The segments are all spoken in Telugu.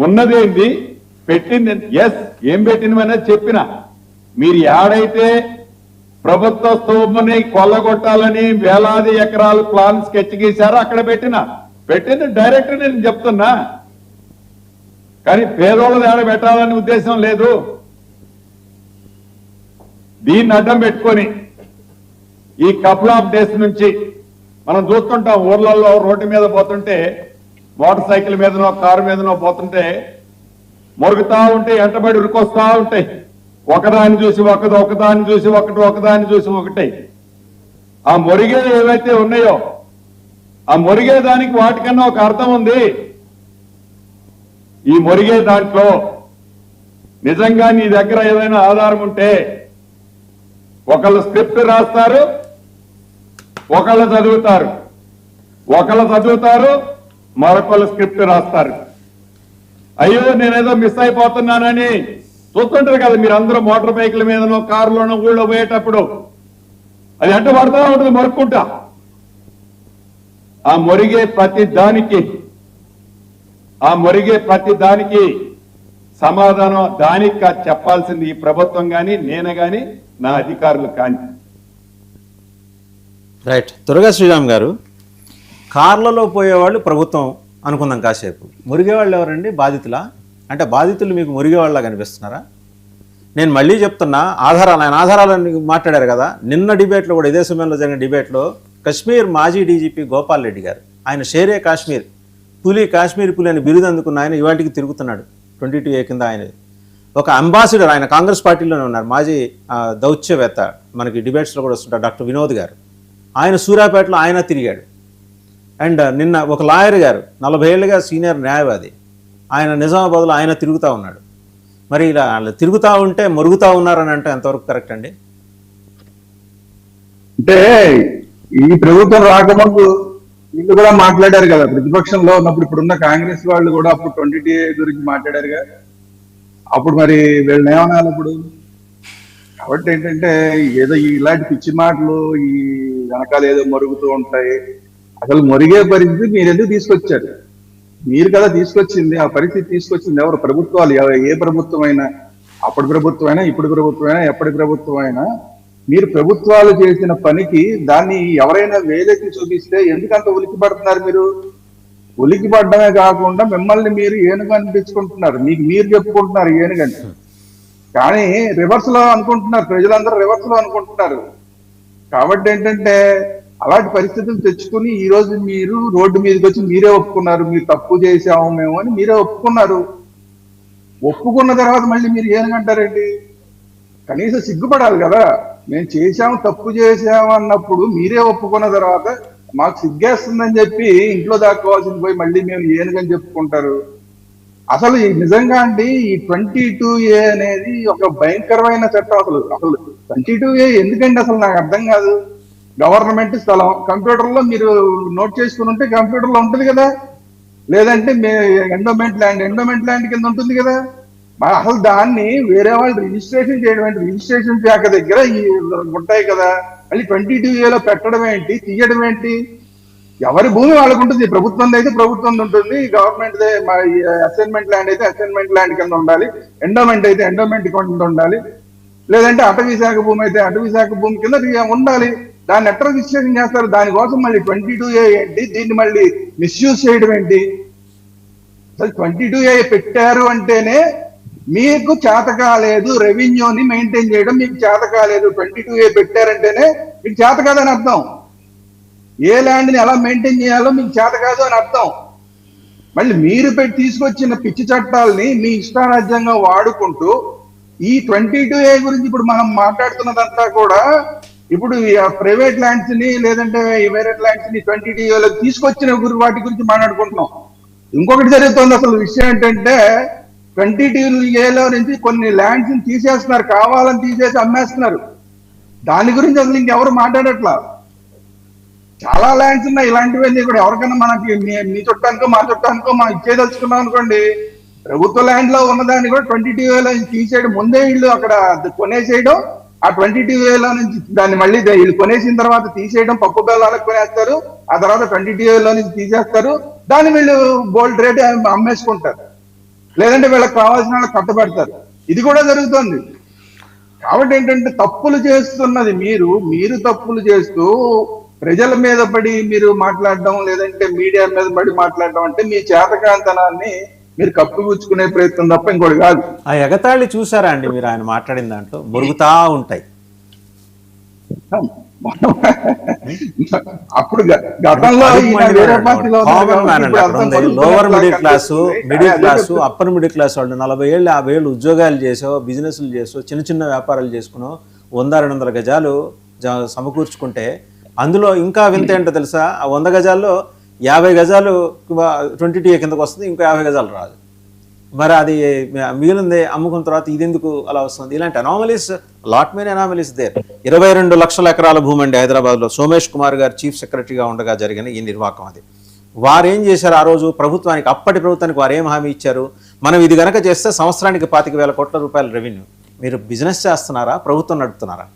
ఉన్నదేంటి పెట్టింది. ఎస్, ఏం పెట్టినవనేది చెప్పిన. మీరు ఏడైతే ప్రభుత్వ స్థూమని కొల్లగొట్టాలని వేలాది ఎకరాలు ప్లాన్ స్కెచ్ గీశారో అక్కడ పెట్టింది డైరెక్ట్ నేను చెప్తున్నా. కానీ పేదోళ్ళని ఏడ పెట్టాలనే ఉద్దేశం లేదు. దీన్ని అడ్డం పెట్టుకొని ఈ కపుల్ ఆఫ్ డేస్ నుంచి మనం చూస్తుంటాం, ఊర్లలో రోడ్డు మీద పోతుంటే, మోటార్ సైకిల్ మీదనో కారు మీదనో పోతుంటే మొరుగుతా ఉంటే ఎంటబడి ఉరికొస్తా ఉంటాయి. ఒకదాన్ని చూసి ఒకదాన్ని చూసి ఒకదాన్ని చూసి ఒకటి. ఆ మొరిగే ఏవైతే ఉన్నాయో ఆ మొరిగే దానికి వాటికన్నా ఒక అర్థం ఉంది. ఈ మొరిగే దాంట్లో నిజంగా నీ దగ్గర ఏదైనా ఆధారం ఉంటే ఒకళ్ళు స్క్రిప్ట్ రాస్తారు, ఒకళ్ళు చదువుతారు, మరొకళ్ళు స్క్రిప్ట్ రాస్తారు. అయ్యో నేనేదో మిస్ అయిపోతున్నానని చూస్తుంటారు కదా మీరు అందరూ, మోటార్ బైకుల మీదనో కారులోనో ఊళ్ళో పోయేటప్పుడు అది అంట పడతా ఉంటుంది మరుక్కుంటా. ఆ మొరిగే ప్రతి దానికి సమాధానం దానికి చెప్పాల్సింది ఈ ప్రభుత్వం కానీ, నేను కానీ, నా అధికారులు కానీ. రైట్. త్వరగా శ్రీరామ్ గారు, కార్లలో పోయేవాళ్ళు ప్రభుత్వం అనుకుందాం కాసేపు. మురిగేవాళ్ళు ఎవరండి? బాధితులా? అంటే బాధితులు మీకు మురిగేవాళ్ళ కనిపిస్తున్నారా? నేను మళ్ళీ చెప్తున్నా, ఆయన ఆధారాలని మాట్లాడారు కదా. నిన్న డిబేట్లో కూడా, ఇదే సమయంలో జరిగిన డిబేట్లో కశ్మీర్ మాజీ డీజీపీ గోపాల్ రెడ్డి గారు, ఆయన షేరే కాశ్మీర్ కాశ్మీర్ పులి అని బిరుదు అందుకున్న ఆయన ఇవాటికి తిరుగుతున్నాడు 22A కింద. ఆయన ఒక అంబాసిడర్, ఆయన కాంగ్రెస్ పార్టీలోనే ఉన్నారు. మాజీ దౌత్యవేత్త, మనకి డిబేట్స్లో కూడా వస్తుంటారు, డాక్టర్ వినోద్ గారు. ఆయన సూర్యాపేటలో ఆయన తిరిగాడు. అండ్ నిన్న ఒక లాయర్ గారు, 40 ఏళ్ళుగా సీనియర్ న్యాయవాది, ఆయన నిజామాబాద్లో ఆయన తిరుగుతూ ఉన్నాడు. మరి ఇలా తిరుగుతూ ఉంటే మొరుగుతూ ఉన్నారని అంటే ఎంతవరకు కరెక్ట్ అండి? అంటే ఈ ప్రభుత్వం రాకముందు వీళ్ళు కూడా మాట్లాడారు కదా, ప్రతిపక్షంలో ఉన్నప్పుడు. ఇప్పుడున్న కాంగ్రెస్ వాళ్ళు కూడా అప్పుడు 20TA గురించి మాట్లాడారుగా. అప్పుడు మరి వీళ్ళని ఏమనాలి ఇప్పుడు? కాబట్టి ఏంటంటే ఏదో ఇలాంటి పిచ్చి మాటలు ఈ వెనకాల ఏదో మరుగుతూ ఉంటాయి. అసలు మొరిగే పరిస్థితి మీరు ఎందుకు తీసుకొచ్చారు? మీరు కదా తీసుకొచ్చింది. ఆ పరిస్థితి తీసుకొచ్చింది ఎవరు? ప్రభుత్వాలు. ఏ ప్రభుత్వం అయినా, అప్పటి ప్రభుత్వం అయినా, ఇప్పుడు ప్రభుత్వం అయినా, ఎప్పటి ప్రభుత్వం అయినా, మీరు ప్రభుత్వాలు చేసిన పనికి దాన్ని ఎవరైనా వేలెత్తి చూపిస్తే ఎందుకంత ఉలికి పడుతున్నారు? మీరు ఉలికి పడడమే కాకుండా మిమ్మల్ని మీరు ఏనుగు అనిపించుకుంటున్నారు. మీకు మీరు చెప్పుకుంటున్నారు ఏనుగని, కానీ రివర్స్ లో అనుకుంటున్నారు. ప్రజలందరూ రివర్స్ లో అనుకుంటున్నారు. కాబట్టి ఏంటంటే అలాంటి పరిస్థితులు తెచ్చుకుని ఈ రోజు మీరు రోడ్డు మీదకి వచ్చి మీరే ఒప్పుకున్నారు, మీరు తప్పు చేసాము మేము అని మీరే ఒప్పుకున్నారు. ఒప్పుకున్న తర్వాత మళ్ళీ మీరు ఏనుగంటారేంటి? కనీసం సిగ్గుపడాలి కదా. మేము చేశాము, తప్పు చేశాము అన్నప్పుడు మీరే ఒప్పుకున్న తర్వాత మాకు సిగ్గేస్తుందని చెప్పి ఇంట్లో దాక్కోవాల్సింది పోయి మళ్ళీ మేము ఏనుగని చెప్పుకుంటారు. అసలు నిజంగా అండి ఈ 22A అనేది ఒక భయంకరమైన చట్టం. అసలు 22A ఎందుకండి అసలు నాకు అర్థం కాదు. గవర్నమెంట్ స్థలం కంప్యూటర్లో మీరు నోట్ చేసుకుని ఉంటే కంప్యూటర్లో ఉంటుంది కదా, లేదంటే ఎండోమెంట్ ల్యాండ్ కింద ఉంటుంది కదా. అసలు దాన్ని వేరే వాళ్ళు రిజిస్ట్రేషన్ చేయడం ఏంటి? రిజిస్ట్రేషన్ శాఖ దగ్గర ఉంటాయి కదా. మళ్ళీ 22Aలో పెట్టడం ఏంటి, తీయడం ఏంటి? ఎవరి భూమి వాళ్ళకు ఉంటుంది. ప్రభుత్వం అయితే ప్రభుత్వం ఉంటుంది, గవర్నమెంట్ అసైన్మెంట్ ల్యాండ్ అయితే అసైన్మెంట్ ల్యాండ్ కింద ఉండాలి, ఎండోమెంట్ అయితే ఎండోమెంట్ కింద ఉండాలి, లేదంటే అటవీ శాఖ భూమి అయితే అటవీ శాఖ భూమి కింద ఉండాలి. దాన్ని ఎట్లా రిజిస్ట్రేషన్ చేస్తారు? దానికోసం మళ్ళీ 22A ఏంటి? దీన్ని మళ్ళీ మిస్యూజ్ చేయడం ఏంటి? అసలు 22A పెట్టారు అంటేనే మీకు చేత కాలేదు, రెవెన్యూని మెయింటైన్ చేయడం మీకు చేత కాలేదు. 22A పెట్టారంటేనే మీకు చేత కాదని అర్థం. ఏ ల్యాండ్ని ఎలా మెయింటైన్ చేయాలో మీకు చేత కాదు అని అర్థం. మళ్ళీ మీరు తీసుకొచ్చిన పిచ్చి చట్టాలని మీ ఇష్టారాజ్యంగా వాడుకుంటూ ఈ 22A గురించి ఇప్పుడు మనం మాట్లాడుతున్నదంతా కూడా ఇప్పుడు ప్రైవేట్ ల్యాండ్స్ ని లేదంటే వేరే ల్యాండ్స్ ని 22Aలో తీసుకొచ్చిన వాటి గురించి మాట్లాడుకుంటున్నాం. ఇంకొకటి జరుగుతుంది. అసలు విషయం ఏంటంటే 22Aలో నుంచి కొన్ని ల్యాండ్స్ ని తీసేస్తున్నారు, కావాలని తీసేసి అమ్మేస్తున్నారు. దాని గురించి అసలు ఇంకెవరు మాట్లాడట్లా. చాలా ల్యాండ్స్ ఉన్నాయి ఇలాంటివన్నీ కూడా. ఎవరికైనా మనకి మీ చుట్టానికో మా చుట్టానికో మనం ఇచ్చేదలుచుకున్నాం అనుకోండి, ప్రభుత్వ ల్యాండ్ లో ఉన్నదాన్ని కూడా 22Aలో తీసేయడం, ముందే వీళ్ళు అక్కడ కొనేసేయడం, ఆ 22Aలో నుంచి దాన్ని మళ్ళీ వీళ్ళు కొనేసిన తర్వాత తీసేయడం, పప్పు బెల్లాలకు కొనేస్తారు, ఆ తర్వాత 22Aలో నుంచి తీసేస్తారు, దాన్ని వీళ్ళు గోల్డ్ రేట్ అమ్మేసుకుంటారు. లేదంటే వీళ్ళకి కావాల్సిన వాళ్ళకి కట్టబెడతారు. ఇది కూడా జరుగుతుంది. కాబట్టి ఏంటంటే తప్పులు చేస్తున్నది మీరు తప్పులు చేస్తూ ప్రజల మీద పడి మీరు మాట్లాడడం, లేదంటే మీడియా మీద పడి మాట్లాడడం అంటే మీ చేతకాంతనాన్ని మీరు కప్పిపుచ్చుకునే ప్రయత్నం తప్ప ఇంకోటి కాదు. ఆ ఎగతాళి చూసారా అండి మీరు? ఆయన మాట్లాడిన దాంట్లో మురుగుతా ఉంటాయి. అప్పుడు గతంలో lower middle class, upper middle class వాళ్ళు 40 ఏళ్ళు 50 ఏళ్ళు ఉద్యోగాలు చేసో, బిజినెస్లు చేసో, చిన్న చిన్న వ్యాపారాలు చేసుకునో 100-200 గజాలు సమకూర్చుకుంటే అందులో ఇంకా వింత ఏంటో తెలుసా? ఆ 100 గజాల్లో 50 గజాలు 22A కిందకు వస్తుంది, ఇంకో 50 గజాలు రాదు. మరి అది మిగిలింది అమ్ముకున్న తర్వాత ఇది ఎందుకు అలా వస్తుంది? ఇలాంటి anomalies, lot many anomalies there. 22 లక్షల ఎకరాల భూమి అండి హైదరాబాద్లో. సోమేష్ కుమార్ గారు చీఫ్ సెక్రటరీగా ఉండగా జరిగిన ఈ నిర్వాకం అది. వారు ఏం చేశారు ఆ రోజు? ప్రభుత్వానికి, అప్పటి ప్రభుత్వానికి వారు ఏం హామీ ఇచ్చారు? మనం ఇది గనక చేస్తే సంవత్సరానికి 25,000 కోట్ల రూపాయల రెవెన్యూ. మీరు బిజినెస్ చేస్తున్నారా, ప్రభుత్వం నడుపుతున్నారా?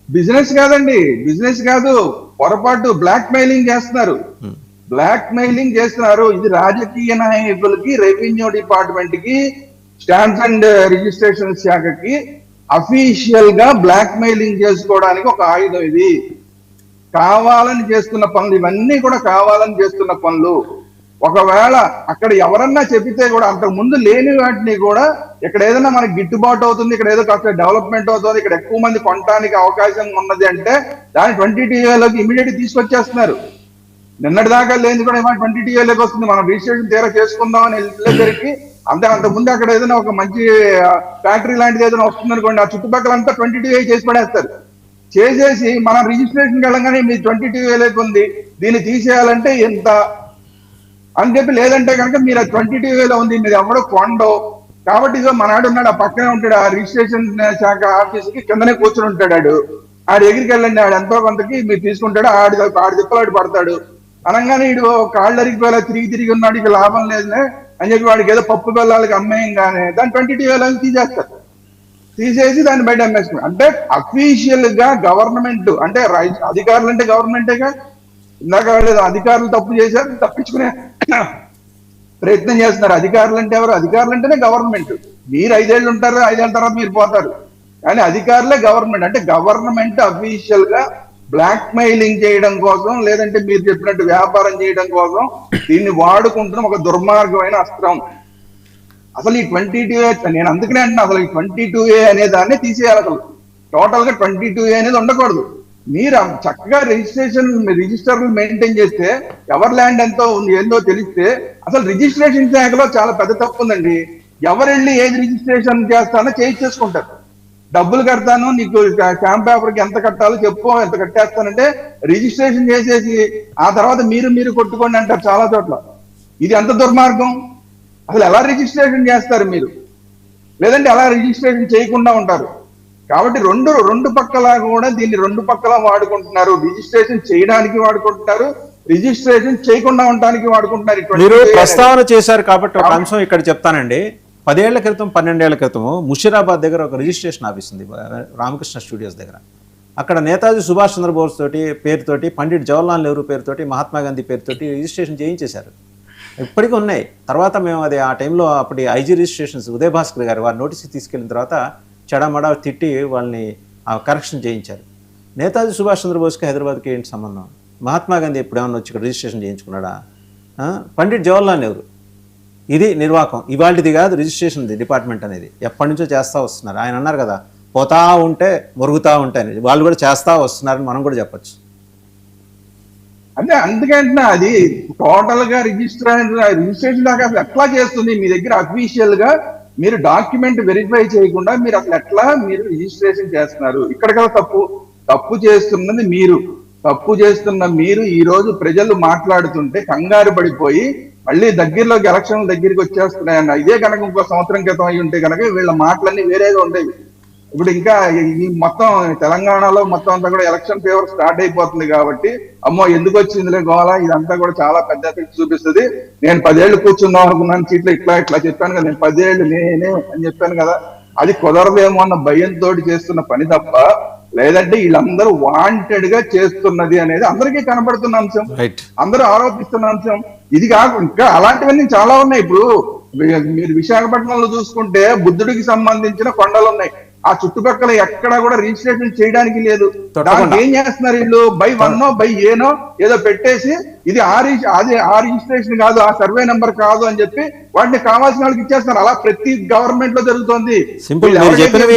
బిజినెస్ కాదండి, బిజినెస్ కాదు, పొరపాటు బ్లాక్ మెయిలింగ్ చేస్తున్నారు. ఇది రాజకీయ నాయకులకి, రెవెన్యూ డిపార్ట్మెంట్ కి, స్టాంప్స్ అండ్ రిజిస్ట్రేషన్ శాఖకి అఫీషియల్ గా బ్లాక్ మెయిలింగ్ చేసుకోవడానికి ఒక ఆయుధం. ఇది కావాలని చేస్తున్న పనులు, ఇవన్నీ కూడా కావాలని చేస్తున్న పనులు. ఒకవేళ అక్కడ ఎవరన్నా చెబితే కూడా అంతకు ముందు లేని వాటిని కూడా ఇక్కడ ఏదైనా మనకి గిట్టుబాటు అవుతుంది, ఇక్కడ ఏదో కాస్త డెవలప్మెంట్ అవుతుంది, ఇక్కడ ఎక్కువ మంది కొనడానికి అవకాశం ఉన్నది అంటే దాన్ని 20TA ఇమీడియట్ తీసుకొచ్చేస్తున్నారు. నిన్నటి దాకా లేని కూడా 20TA వస్తుంది. మనం రిజిస్ట్రేషన్ తీరా చేసుకుందాం అని వెళ్ళేసరికి అంతకుముందు అక్కడ ఏదైనా ఒక మంచి ఫ్యాక్టరీ లాంటిది ఏదైనా వస్తుంది అనుకోండి, ఆ చుట్టుపక్కలంతా 20TA చేసి పడేస్తారు. చేసేసి మనం రిజిస్ట్రేషన్కి వెళ్ళగానే మీ 20TA ఉంది, దీన్ని తీసేయాలంటే ఎంత అని చెప్పి, లేదంటే కనుక మీరు 20TA ఉంది, మీరు ఎవడో కొండో కాబట్టి ఇదో మనాడు ఉన్నాడు, ఆ పక్కనే ఉంటాడు, ఆ రిజిస్ట్రేషన్ శాఖ ఆఫీస్కి కిందనే కూర్చొని ఉంటాడు. ఆడి దగ్గరికి వెళ్ళండి, ఆడు ఎంతో కొంతకి మీరు తీసుకుంటాడు, ఆడి తిప్పలాడు పడతాడు. అనగానే ఇడు కాళ్ళు అరిగిపోయేలా తిరిగి ఉన్నాడు, ఇక లాభం లేదులే అని చెప్పి వాడికి ఏదో పప్పు బెల్లాలకి అమ్మేయంగానే దాన్ని 20TA తీసేస్తారు. తీసేసి దాన్ని బయట అమ్మేసుకున్నారు. అంటే అఫీషియల్ గా గవర్నమెంట్ అంటే అధికారులు అంటే గవర్నమెంటేగా. ఇందాక అధికారులు తప్పు చేశారు, తప్పించుకునే ప్రయత్నం చేస్తున్నారు. అధికారులు అంటే ఎవరు? అధికారులు అంటేనే గవర్నమెంట్. మీరు 5 ఏళ్ళు ఉంటారు, 5 ఏళ్ళ తర్వాత మీరు పోతారు, కానీ అధికారులే గవర్నమెంట్. అంటే గవర్నమెంట్ అఫీషియల్ గా బ్లాక్ మెయిలింగ్ చేయడం కోసం, లేదంటే మీరు చెప్పినట్టు వ్యాపారం చేయడం కోసం దీన్ని వాడుకుంటున్న ఒక దుర్మార్గమైన అస్త్రం. అసలు ఈ 22A, నేను అందుకనే అంటున్నా, అసలు ఈ 22A అనే దాన్ని తీసేయాలి. అసలు టోటల్ గా 22A అనేది ఉండకూడదు. మీరు చక్కగా రిజిస్టర్లు మెయింటైన్ చేస్తే ఎవరి ల్యాండ్ ఎంతో ఉంది ఏందో తెలిస్తే, అసలు రిజిస్ట్రేషన్ శాఖలో చాలా పెద్ద తప్పు ఉందండి. ఎవరెళ్ళి ఏది రిజిస్ట్రేషన్ చేస్తానో చేయించేసుకుంటారు. డబ్బులు కడతాను, నీకు స్టాంప్ పేపర్కి ఎంత కట్టాలో చెప్పు, ఎంత కట్టేస్తానంటే రిజిస్ట్రేషన్ చేసేసి ఆ తర్వాత మీరు కొట్టుకోండి అంటారు చాలా చోట్ల. ఇది ఎంత దుర్మార్గం! అసలు ఎలా రిజిస్ట్రేషన్ చేస్తారు మీరు? లేదంటే ఎలా రిజిస్ట్రేషన్ చేయకుండా ఉంటారు? కాబట్టి రెండు పక్కలా కూడా దీన్ని 2 పక్కలా వాడుకుంటున్నారు. రిజిస్ట్రేషన్ చేయడానికి వాడుకుంటున్నారు, రిజిస్ట్రేషన్ చేయకుండా ఉండడానికి వాడుకుంటున్నారు. మీరు ప్రస్తావన చేశారు కాబట్టి ఒక అంశం ఇక్కడ చెప్తానండి. 10 ఏళ్ల క్రితం 12 ఏళ్ల క్రితం ముషీరాబాద్ దగ్గర ఒక రిజిస్ట్రేషన్ ఆఫీస్ ఉంది, రామకృష్ణ స్టూడియోస్ దగ్గర. అక్కడ నేతాజీ సుభాష్ చంద్రబోస్ తోటి పేరుతోటి, పండిట్ జవహర్లాల్ నెహ్రూ పేరుతోటి, మహాత్మా గాంధీ పేరుతోటి రిజిస్ట్రేషన్ చేయించేశారు. ఇప్పటికీ ఉన్నాయి. తర్వాత మేము అది ఆ టైంలో అప్పటి ఐజీ రిజిస్ట్రేషన్స్ ఉదయ్ భాస్కర్ గారు వారి నోటీస్కి తీసుకెళ్ళిన తర్వాత చెడమడ తిట్టి వాళ్ళని కరెక్షన్ చేయించారు. నేతాజీ సుభాష్ చంద్రబోస్కి హైదరాబాద్కి ఏంటి సంబంధం? మహాత్మా గాంధీ ఎప్పుడేమన్నా వచ్చి ఇక్కడ రిజిస్ట్రేషన్ చేయించుకున్నాడా? పండిట్ జవహర్లాల్ నెహ్రూ. ఇది నిర్వాకం, ఇవాళది కాదు రిజిస్ట్రేషన్ డిపార్ట్మెంట్ అనేది, ఎప్పటి నుంచో చేస్తూ వస్తున్నారు. ఆయన అన్నారు కదా, పోతా ఉంటే మురుగుతూ ఉంటాయని, వాళ్ళు కూడా చేస్తూ వస్తున్నారని మనం కూడా చెప్పచ్చు. అంటే అందుకంటే అది టోటల్ గా రిజిస్ట్రేషన్ దాకా అసలు ఎట్లా చేస్తుంది? మీ దగ్గర అఫీషియల్ గా మీరు డాక్యుమెంట్ వెరిఫై చేయకుండా మీరు అసలు ఎట్లా మీరు రిజిస్ట్రేషన్ చేస్తున్నారు? ఇక్కడ కదా తప్పు చేస్తున్నది మీరు. తప్పు చేస్తున్న మీరు ఈ రోజు ప్రజలు మాట్లాడుతుంటే కంగారు పడిపోయి మళ్ళీ దగ్గరలోకి ఎలక్షన్ల దగ్గరికి వచ్చేస్తున్నాయన్న. ఇదే కనుక ఇంకో సంవత్సరం క్రితం అయి ఉంటే కనుక వీళ్ళ మాటలన్నీ వేరేగా ఉండేవి. ఇప్పుడు ఇంకా ఈ మొత్తం తెలంగాణలో మొత్తం అంతా కూడా ఎలక్షన్ ఫేవర్ స్టార్ట్ అయిపోతుంది కాబట్టి, అమ్మో ఎందుకు వచ్చిందిలే గోళ, ఇదంతా కూడా చాలా పెద్ద ఎఫెక్ట్ చూపిస్తుంది. నేను 10 ఏళ్ళు కూర్చుందాం అనుకున్నాను సీట్లు, ఇట్లా చెప్పాను కదా, నేను 10 ఏళ్ళు నేనే అని చెప్పాను కదా, అది కుదరదేమో అన్న భయంతో చేస్తున్న పని తప్ప, లేదంటే వీళ్ళందరూ వాంటెడ్ గా చేస్తున్నది అనేది అందరికీ కనబడుతున్న అంశం, అందరూ ఆరోపిస్తున్న అంశం. ఇది కాకుండా ఇంకా అలాంటివన్నీ చాలా ఉన్నాయి. ఇప్పుడు మీరు విశాఖపట్నంలో చూసుకుంటే బుద్ధుడికి సంబంధించిన కొండలు ఉన్నాయి. ఆ చుట్టుపక్కల ఎక్కడా కూడా రిజిస్ట్రేషన్ చేయడానికి లేదు. దానికి ఏం చేస్తున్నారు వీళ్ళు? బై 1 బై ఏనో ఏదో పెట్టేసి ఇది ఆ రిజిస్ట్రేషన్ కాదు, ఆ సర్వే నెంబర్ కాదు అని చెప్పి వాటిని కావాల్సిన వాళ్ళకి ఇచ్చేస్తున్నారు. అలా ప్రతి గవర్నమెంట్ లో జరుగుతోంది. సింపుల్, మీరు చెప్పినవి